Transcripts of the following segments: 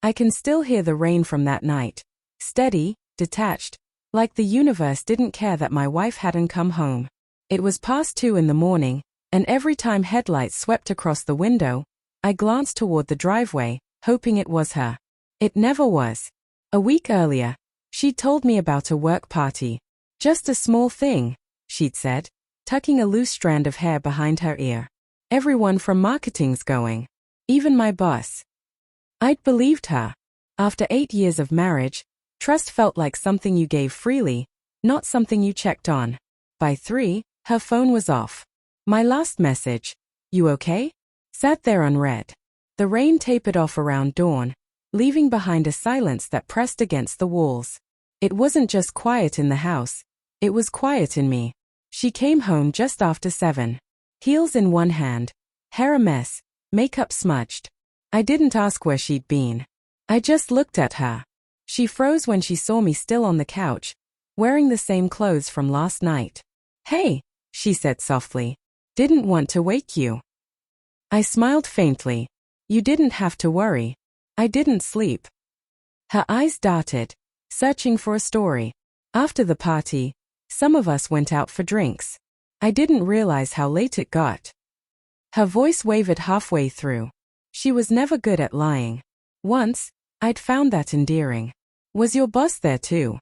I can still hear the rain from that night. Steady, detached, like the universe didn't care that my wife hadn't come home. It was past 2 in the morning, and every time headlights swept across the window, I glanced toward the driveway, hoping it was her. It never was. A week earlier, she'd told me about a work party. Just a small thing, she'd said, tucking a loose strand of hair behind her ear. Everyone from marketing's going. Even my boss. I'd believed her. After 8 years of marriage, trust felt like something you gave freely, not something you checked on. By 3, her phone was off. My last message, "You okay?" sat there unread. The rain tapered off around dawn, leaving behind a silence that pressed against the walls. It wasn't just quiet in the house, it was quiet in me. She came home just after 7. Heels in one hand, hair a mess, makeup smudged. I didn't ask where she'd been. I just looked at her. She froze when she saw me still on the couch, wearing the same clothes from last night. "Hey," she said softly. "Didn't want to wake you." I smiled faintly. "You didn't have to worry. I didn't sleep." Her eyes darted, searching for a story. After the party, some of us went out for drinks. I didn't realize how late it got. Her voice wavered halfway through. She was never good at lying. Once, I'd found that endearing. "Was your boss there too?"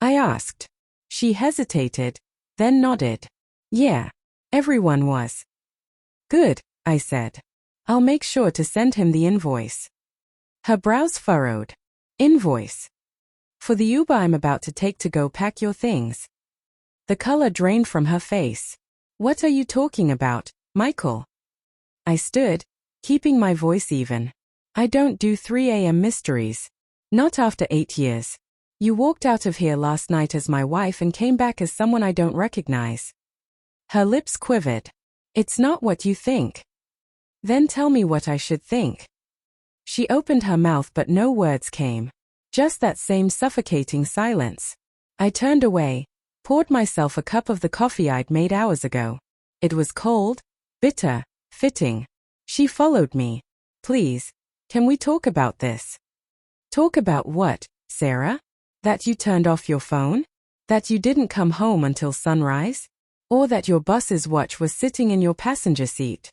I asked. She hesitated, then nodded. "Yeah, everyone was." "Good," I said. "I'll make sure to send him the invoice." Her brows furrowed. "Invoice? For the Uber I'm about to take to go pack your things?" The color drained from her face. "What are you talking about, Michael?" I stood, keeping my voice even. "I don't do 3 a.m. mysteries. Not after 8 years. You walked out of here last night as my wife and came back as someone I don't recognize." Her lips quivered. "It's not what you think." "Then tell me what I should think." She opened her mouth but no words came. Just that same suffocating silence. I turned away, poured myself a cup of the coffee I'd made hours ago. It was cold, bitter, fitting. She followed me. "Please, can we talk about this?" "Talk about what, Sarah? That you turned off your phone? That you didn't come home until sunrise? Or that your boss's watch was sitting in your passenger seat?"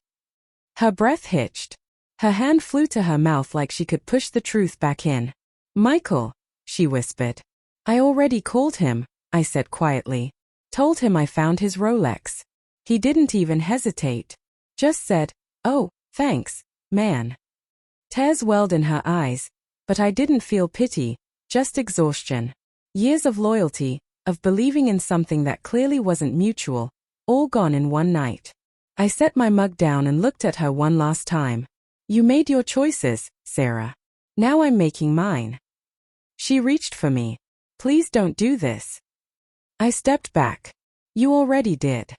Her breath hitched. Her hand flew to her mouth like she could push the truth back in. "Michael," she whispered. "I already called him," I said quietly. "Told him I found his Rolex. He didn't even hesitate. Just said, 'Oh, thanks, man.'" Tears welled in her eyes, but I didn't feel pity, just exhaustion. Years of loyalty, of believing in something that clearly wasn't mutual, all gone in one night. I set my mug down and looked at her one last time. "You made your choices, Sarah. Now I'm making mine." She reached for me. "Please don't do this." I stepped back. "You already did."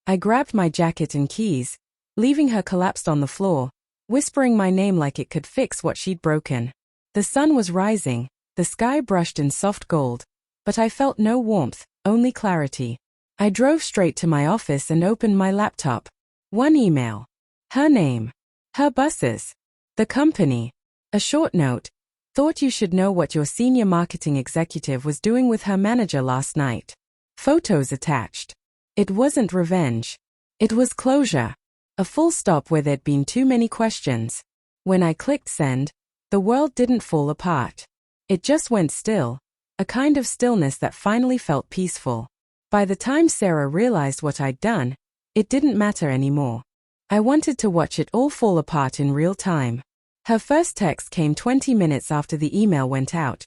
I grabbed my jacket and keys, leaving her collapsed on the floor, whispering my name like it could fix what she'd broken. The sun was rising, the sky brushed in soft gold, but I felt no warmth, only clarity. I drove straight to my office and opened my laptop. One email. Her name. Her buses. The company. A short note. "Thought you should know what your senior marketing executive was doing with her manager last night." Photos attached. It wasn't revenge. It was closure. A full stop where there'd been too many questions. When I clicked send, the world didn't fall apart. It just went still, a kind of stillness that finally felt peaceful. By the time Sarah realized what I'd done, it didn't matter anymore. I wanted to watch it all fall apart in real time. Her first text came 20 minutes after the email went out.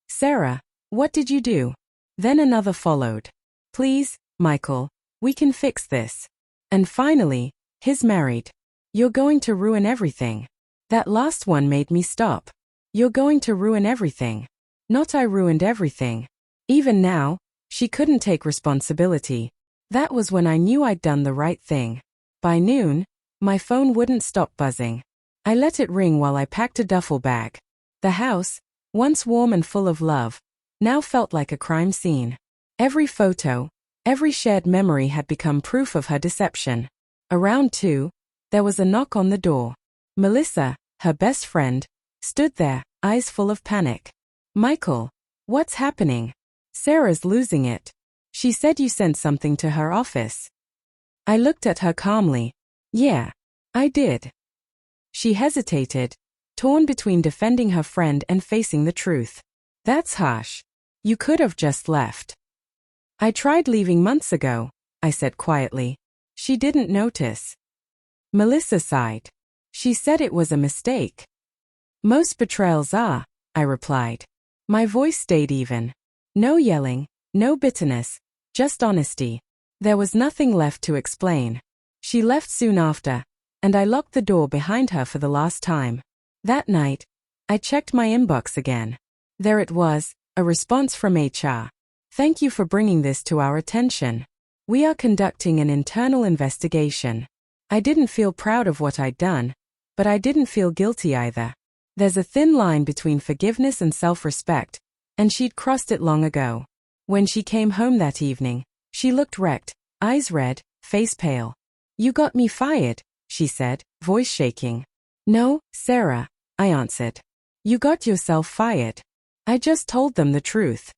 "Sarah, what did you do?" Then another followed. "Please, Michael, we can fix this." And finally, "He's married. You're going to ruin everything." That last one made me stop. "You're going to ruin everything." Not I ruined everything. Even now, she couldn't take responsibility. That was when I knew I'd done the right thing. By noon, my phone wouldn't stop buzzing. I let it ring while I packed a duffel bag. The house, once warm and full of love, now felt like a crime scene. Every photo, every shared memory had become proof of her deception. Around 2, there was a knock on the door. Melissa, her best friend, stood there, eyes full of panic. Michael, what's happening? Sarah's losing it. She said you sent something to her office. I looked at her calmly. Yeah, I did. She hesitated, torn between defending her friend and facing the truth. That's harsh. You could have just left. I tried leaving months ago, I said quietly. She didn't notice. Melissa sighed. She said it was a mistake. Most betrayals are, I replied. My voice stayed even. No yelling, no bitterness, just honesty. There was nothing left to explain. She left soon after, and I locked the door behind her for the last time. That night, I checked my inbox again. There it was, a response from HR. Thank you for bringing this to our attention. We are conducting an internal investigation. I didn't feel proud of what I'd done, but I didn't feel guilty either. There's a thin line between forgiveness and self-respect, and she'd crossed it long ago. When she came home that evening, she looked wrecked, eyes red, face pale. You got me fired, she said, voice shaking. No, Sarah, I answered. You got yourself fired. I just told them the truth.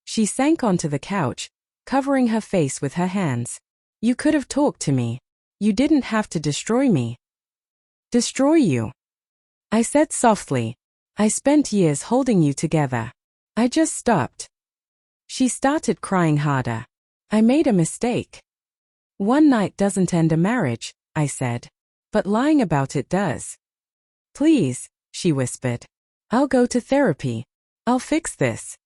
She sank onto the couch, covering her face with her hands. You could have talked to me. You didn't have to destroy me. Destroy you? I said softly. I spent years holding you together. I just stopped. She started crying harder. I made a mistake. One night doesn't end a marriage, I said. But lying about it does. Please, she whispered. I'll go to therapy. I'll fix this.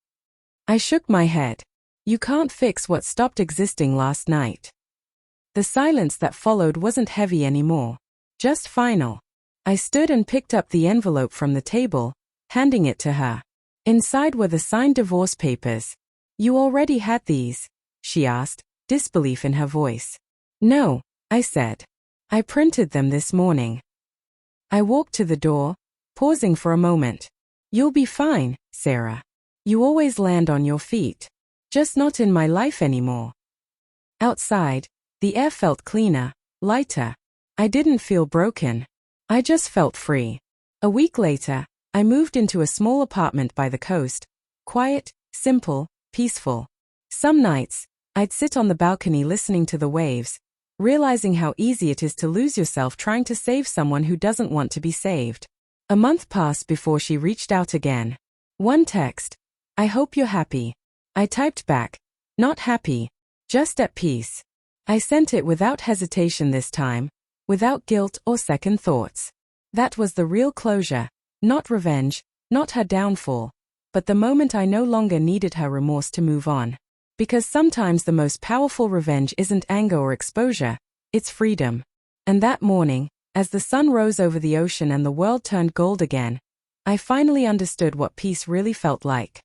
I shook my head. You can't fix what stopped existing last night. The silence that followed wasn't heavy anymore. Just final. I stood and picked up the envelope from the table, handing it to her. Inside were the signed divorce papers. You already had these? She asked, disbelief in her voice. No, I said. I printed them this morning. I walked to the door, pausing for a moment. You'll be fine, Sarah. You always land on your feet. Just not in my life anymore. Outside, the air felt cleaner, lighter. I didn't feel broken. I just felt free. A week later, I moved into a small apartment by the coast. Quiet, simple, peaceful. Some nights, I'd sit on the balcony listening to the waves, realizing how easy it is to lose yourself trying to save someone who doesn't want to be saved. A month passed before she reached out again. One text. I hope you're happy. I typed back. Not happy. Just at peace. I sent it without hesitation this time, without guilt or second thoughts. That was the real closure. Not revenge, not her downfall, but the moment I no longer needed her remorse to move on. Because sometimes the most powerful revenge isn't anger or exposure, it's freedom. And that morning, as the sun rose over the ocean and the world turned gold again, I finally understood what peace really felt like.